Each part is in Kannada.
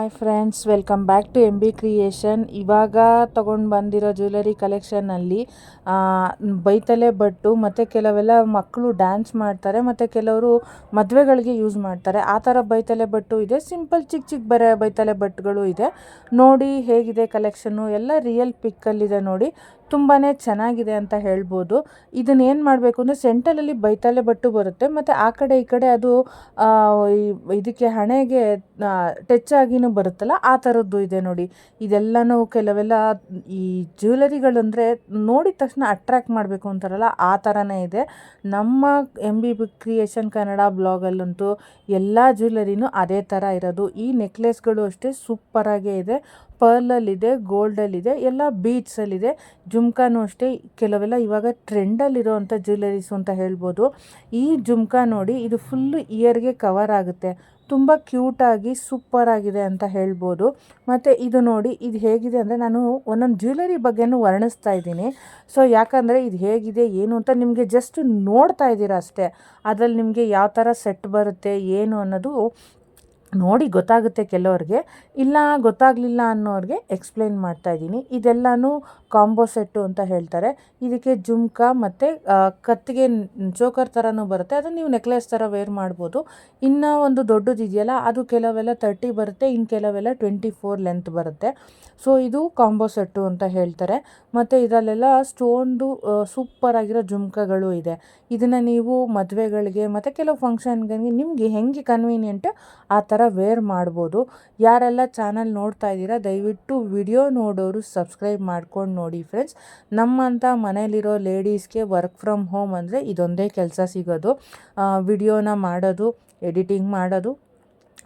Hi friends, welcome back to MB creation. ಇವಾಗ ತೊಗೊಂಡು ಬಂದಿರೋ ಜ್ಯುವೆಲರಿ ಕಲೆಕ್ಷನ್ನಲ್ಲಿ ಬೈತಲೆ ಬಟ್ಟು ಮತ್ತು ಕೆಲವೆಲ್ಲ ಮಕ್ಕಳು ಡ್ಯಾನ್ಸ್ ಮಾಡ್ತಾರೆ ಮತ್ತು ಕೆಲವರು ಮದುವೆಗಳಿಗೆ ಯೂಸ್ ಮಾಡ್ತಾರೆ. ಆ ಥರ ಬೈತಲೆ ಬಟ್ಟು ಇದೆ, ಸಿಂಪಲ್ ಚಿಕ್ಕ ಚಿಕ್ಕ ಬೈತಲೆ ಬಟ್ಟುಗಳು ಇದೆ. ನೋಡಿ ಹೇಗಿದೆ ಕಲೆಕ್ಷನ್ನು, ಎಲ್ಲ ರಿಯಲ್ ಪಿಕ್ಕಲ್ಲಿದೆ ನೋಡಿ. ತುಂಬಾ ಚೆನ್ನಾಗಿದೆ ಅಂತ ಹೇಳ್ಬೋದು. ಇದನ್ನೇನು ಮಾಡಬೇಕು ಅಂದರೆ ಸೆಂಟರಲ್ಲಿ ಬೈತಲೆ ಬಟ್ಟು ಬರುತ್ತೆ ಮತ್ತು ಆ ಕಡೆ ಈ ಕಡೆ ಅದು ಇದಕ್ಕೆ ಹಣೆಗೆ ಟಚ್ ಆಗಿನೂ ಬರುತ್ತಲ್ಲ, ಆ ಥರದ್ದು ಇದೆ ನೋಡಿ. ಇದೆಲ್ಲನೂ ಕೆಲವೆಲ್ಲ ಈ ಜ್ಯುವೆಲರಿಗಳಂದರೆ ನೋಡಿದ ತಕ್ಷಣ ಅಟ್ರ್ಯಾಕ್ಟ್ ಮಾಡಬೇಕು ಅಂತಾರಲ್ಲ, ಆ ಥರನೇ ಇದೆ. ನಮ್ಮ MB ಕ್ರಿಯೇಷನ್ ಕನ್ನಡ ಬ್ಲಾಗಲ್ಲಂತೂ ಎಲ್ಲ ಜ್ಯುವೆಲರಿನೂ ಅದೇ ಥರ ಇರೋದು. ಈ ನೆಕ್ಲೆಸ್ಗಳು ಅಷ್ಟೇ ಸೂಪರಾಗೇ ಇದೆ. ಪರ್ಲಲ್ಲಿದೆ, ಗೋಲ್ಡಲ್ಲಿದೆ, ಎಲ್ಲ ಬೀಡ್ಸಲ್ಲಿದೆ. ಜುಮ್ಕಾನೂ ಅಷ್ಟೇ ಕೆಲವೆಲ್ಲ ಇವಾಗ ಟ್ರೆಂಡಲ್ಲಿರೋವಂಥ ಜ್ಯುವೆಲರೀಸು ಅಂತ ಹೇಳ್ಬೋದು. ಈ ಜುಮ್ಕಾ ನೋಡಿ, ಇದು ಫುಲ್ಲು ಇಯರ್ಗೆ ಕವರ್ ಆಗುತ್ತೆ. ತುಂಬ ಕ್ಯೂಟಾಗಿ ಸೂಪರಾಗಿದೆ ಅಂತ ಹೇಳ್ಬೋದು. ಮತ್ತು ಇದು ನೋಡಿ, ಇದು ಹೇಗಿದೆ ಅಂದರೆ ನಾನು ಒಂದೊಂದು ಜ್ಯುವೆಲರಿ ಬಗ್ಗೆನೂ ವರ್ಣಿಸ್ತಾ ಇದ್ದೀನಿ. ಸೊ ಯಾಕಂದರೆ ಇದು ಹೇಗಿದೆ ಏನು ಅಂತ ನಿಮಗೆ ಜಸ್ಟ್ ನೋಡ್ತಾ ಇದ್ದೀರಾ ಅಷ್ಟೇ. ಅದರಲ್ಲಿ ನಿಮಗೆ ಯಾವ ಥರ ಸೆಟ್ ಬರುತ್ತೆ ಏನು ಅನ್ನೋದು ನೋಡಿ ಗೊತ್ತಾಗುತ್ತೆ ಕೆಲವ್ರಿಗೆ. ಇಲ್ಲ ಗೊತ್ತಾಗಲಿಲ್ಲ ಅನ್ನೋರಿಗೆ ಎಕ್ಸ್ಪ್ಲೇನ್ ಮಾಡ್ತಾ ಇದ್ದೀನಿ. ಇದೆಲ್ಲನೂ ಕಾಂಬೋ ಸೆಟ್ಟು ಅಂತ ಹೇಳ್ತಾರೆ. ಇದಕ್ಕೆ ಜುಮ್ಕಾ ಮತ್ತು ಕತ್ತಿಗೆ ಚೋಕರ್ ಥರನೂ ಬರುತ್ತೆ, ಅದನ್ನು ನೀವು ನೆಕ್ಲೆಸ್ ಥರ ವೇರ್ ಮಾಡ್ಬೋದು. ಇನ್ನು ಒಂದು ದೊಡ್ಡದು ಇದೆಯಲ್ಲ, ಅದು ಕೆಲವೆಲ್ಲ 30 ಬರುತ್ತೆ, ಇನ್ನು ಕೆಲವೆಲ್ಲ 24 ಲೆಂತ್ ಬರುತ್ತೆ. ಸೊ ಇದು ಕಾಂಬೋ ಸೆಟ್ಟು ಅಂತ ಹೇಳ್ತಾರೆ. ಮತ್ತು ಇದರಲ್ಲೆಲ್ಲ ಸ್ಟೋನ್ದು ಸೂಪರಾಗಿರೋ ಜುಮ್ಕಾಗಳು ಇದೆ. ಇದನ್ನು ನೀವು ಮದುವೆಗಳಿಗೆ ಮತ್ತು ಕೆಲವು ಫಂಕ್ಷನ್ಗಳಿಗೆ ನಿಮಗೆ ಹೆಂಗೆ ಕನ್ವೀನಿಯೆಂಟ್ ಆ ಥರ ವೇರ್ ಮಾಡ್ಬೋದು. ಯಾರೆಲ್ಲ ಚಾನಲ್ ನೋಡ್ತಾ ಇದ್ದೀರಾ ದಯವಿಟ್ಟು ವಿಡಿಯೋ ನೋಡೋರು ಸಬ್ಸ್ಕ್ರೈಬ್ ಮಾಡ್ಕೊಂಡು ನೋಡಿ ಫ್ರೆಂಡ್ಸ್. ನಮ್ಮಂಥ ಮನೇಲಿರೋ ಲೇಡೀಸ್ಗೆ ವರ್ಕ್ ಫ್ರಮ್ ಹೋಮ್ ಅಂದರೆ ಇದೊಂದೇ ಕೆಲಸ ಸಿಗೋದು. ವಿಡಿಯೋನ ಮಾಡೋದು, ಎಡಿಟಿಂಗ್ ಮಾಡೋದು,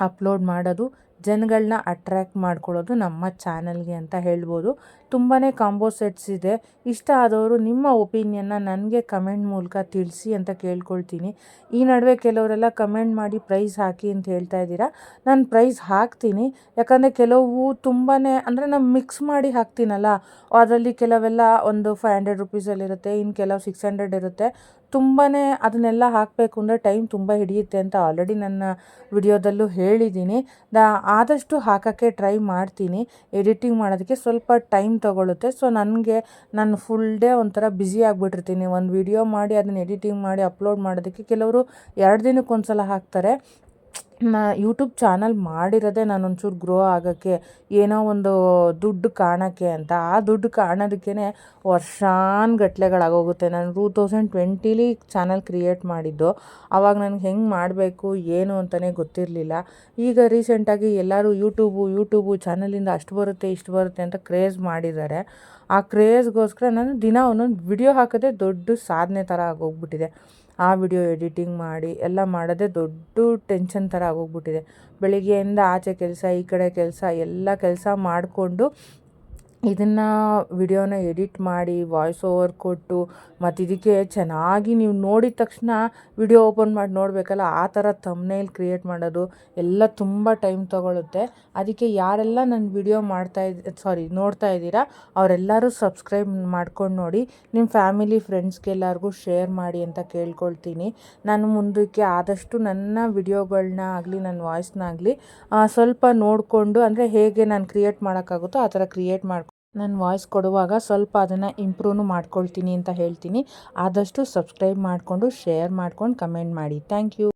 ಅಪ್ಲೋಡ್ ಮಾಡೋದು, ಜನಗಳನ್ನ ಅಟ್ರ್ಯಾಕ್ಟ್ ಮಾಡ್ಕೊಳ್ಳೋದು ನಮ್ಮ ಚಾನಲ್ಗೆ ಅಂತ ಹೇಳ್ಬೋದು. ತುಂಬಾ ಕಾಂಬೋ ಸೆಟ್ಸ್ ಇದೆ. ಇಷ್ಟ ಆದವರು ನಿಮ್ಮ ಒಪಿನಿಯನ್ನ ನನಗೆ ಕಮೆಂಟ್ ಮೂಲಕ ತಿಳಿಸಿ ಅಂತ ಕೇಳ್ಕೊಳ್ತೀನಿ. ಈ ನಡುವೆ ಕೆಲವರೆಲ್ಲ ಕಮೆಂಟ್ ಮಾಡಿ ಪ್ರೈಸ್ ಹಾಕಿ ಅಂತ ಹೇಳ್ತಾ ಇದ್ದೀರಾ. ನಾನು ಪ್ರೈಸ್ ಹಾಕ್ತೀನಿ, ಯಾಕಂದರೆ ಕೆಲವು ತುಂಬಾ ಅಂದರೆ ನಾನು ಮಿಕ್ಸ್ ಮಾಡಿ ಹಾಕ್ತೀನಲ್ಲ, ಅದರಲ್ಲಿ ಕೆಲವೆಲ್ಲ ಒಂದು 500 ರುಪೀಸಲ್ಲಿರುತ್ತೆ, ಇನ್ನು ಕೆಲವು 600 ಇರುತ್ತೆ. ತುಂಬಾ ಅದನ್ನೆಲ್ಲ ಹಾಕಬೇಕು ಅಂದರೆ ಟೈಮ್ ತುಂಬ ಹಿಡಿಯುತ್ತೆ ಅಂತ ಆಲ್ರೆಡಿ ನನ್ನ ವಿಡಿಯೋದಲ್ಲೂ ಹೇಳಿದ್ದೀನಿ. ಆದಷ್ಟು ಹಾಕೋಕ್ಕೆ ಟ್ರೈ ಮಾಡ್ತೀನಿ. ಎಡಿಟಿಂಗ್ ಮಾಡೋದಕ್ಕೆ ಸ್ವಲ್ಪ ಟೈಮ್ ತೊಗೊಳುತ್ತೆ. ಸೊ ನಾನು ಫುಲ್ ಡೇ ಒಂಥರ ಬ್ಯುಸಿ ಆಗಿಬಿಟ್ಟಿರ್ತೀನಿ. ಒಂದು ವಿಡಿಯೋ ಮಾಡಿ ಅದನ್ನು ಎಡಿಟಿಂಗ್ ಮಾಡಿ ಅಪ್ಲೋಡ್ ಮಾಡೋದಕ್ಕೆ ಕೆಲವರು 2 ದಿನಕ್ಕೆ ಸಲ ಹಾಕ್ತಾರೆ. ಯೂಟ್ಯೂಬ್ ಚಾನಲ್ ಮಾಡಿರೋದೇ ನಾನೊಂಚೂರು ಗ್ರೋ ಆಗೋಕ್ಕೆ, ಏನೋ ಒಂದು ದುಡ್ಡು ಕಾಣೋಕ್ಕೆ ಅಂತ. ಆ ದುಡ್ಡು ಕಾಣೋದಕ್ಕೇ ವರ್ಷಾನುಗಟ್ಲೆಗಳಾಗೋಗುತ್ತೆ. ನಾನು 2020ಲಿ ಚಾನಲ್ ಕ್ರಿಯೇಟ್ ಮಾಡಿದ್ದು. ಆವಾಗ ನನಗೆ ಹೆಂಗೆ ಮಾಡಬೇಕು ಏನು ಅಂತಲೇ ಗೊತ್ತಿರಲಿಲ್ಲ. ಈಗ ರೀಸೆಂಟಾಗಿ ಎಲ್ಲರೂ ಯೂಟ್ಯೂಬು ಚಾನಲಿಂದ ಅಷ್ಟು ಬರುತ್ತೆ ಇಷ್ಟು ಬರುತ್ತೆ ಅಂತ ಕ್ರೇಜ್ ಮಾಡಿದ್ದಾರೆ. ಆ ಕ್ರೇಜ್ಗೋಸ್ಕರ ನಾನು ದಿನ ಒಂದೊಂದು ವಿಡಿಯೋ ಹಾಕೋದೇ ದೊಡ್ಡ ಸಾಧನೆ ಥರ ಆಗೋಗ್ಬಿಟ್ಟಿದೆ. ಆ ವಿಡಿಯೋ ಎಡಿಟಿಂಗ್ ಮಾಡಿ ಎಲ್ಲ ಮಾಡೋದೇ ದೊಡ್ಡ ಟೆನ್ಷನ್ ಥರ ಆಗೋಗ್ಬಿಟ್ಟಿದೆ. ಬೆಳಿಗ್ಗೆಯಿಂದ ಆಚೆ ಕೆಲಸ, ಈ ಕಡೆ ಕೆಲಸ, ಎಲ್ಲ ಕೆಲಸ ಮಾಡಿಕೊಂಡು ಇದನ್ನು ವಿಡಿಯೋನ ಎಡಿಟ್ ಮಾಡಿ ವಾಯ್ಸ್ ಓವರ್ ಕೊಟ್ಟು ಮತ್ತು ಇದಕ್ಕೆ ಚೆನ್ನಾಗಿ ನೀವು ನೋಡಿದ ತಕ್ಷಣ ವಿಡಿಯೋ ಓಪನ್ ಮಾಡಿ ನೋಡಬೇಕಲ್ಲ, ಆ ಥರ ಥಂಬ್ನೇಲ್ ಕ್ರಿಯೇಟ್ ಮಾಡೋದು ಎಲ್ಲ ತುಂಬ ಟೈಮ್ ತೊಗೊಳುತ್ತೆ. ಅದಕ್ಕೆ ಯಾರೆಲ್ಲ ನನ್ನ ವಿಡಿಯೋ ನೋಡ್ತಾ ಇದ್ದೀರಾ ಅವರೆಲ್ಲರೂ ಸಬ್ಸ್ಕ್ರೈಬ್ ಮಾಡ್ಕೊಂಡು ನೋಡಿ. ನಿಮ್ಮ ಫ್ಯಾಮಿಲಿ ಫ್ರೆಂಡ್ಸ್ಗೆಲ್ಲರಿಗೂ ಶೇರ್ ಮಾಡಿ ಅಂತ ಕೇಳ್ಕೊಳ್ತೀನಿ. ನಾನು ಮುಂದಕ್ಕೆ ಆದಷ್ಟು ನನ್ನ ವಿಡಿಯೋಗಳನ್ನ ಆಗಲಿ ನನ್ನ ವಾಯ್ಸ್ನಾಗಲಿ ಸ್ವಲ್ಪ ನೋಡಿಕೊಂಡು, ಅಂದರೆ ಹೇಗೆ ನಾನು ಕ್ರಿಯೇಟ್ ಮಾಡೋಕ್ಕಾಗುತ್ತೋ ಆ ಥರ ಕ್ರಿಯೇಟ್ ನಾನು ವಾಯ್ಸ್ ಕೊಡುವಾಗ ಸ್ವಲ್ಪ ಅದನ್ನು ಇಂಪ್ರೂವ್ನು ಮಾಡ್ಕೊಳ್ತೀನಿ ಅಂತ ಹೇಳ್ತೀನಿ. ಆದಷ್ಟು ಸಬ್ಸ್ಕ್ರೈಬ್ ಮಾಡಿಕೊಂಡು ಶೇರ್ ಮಾಡ್ಕೊಂಡು ಕಮೆಂಟ್ ಮಾಡಿ. Thank you.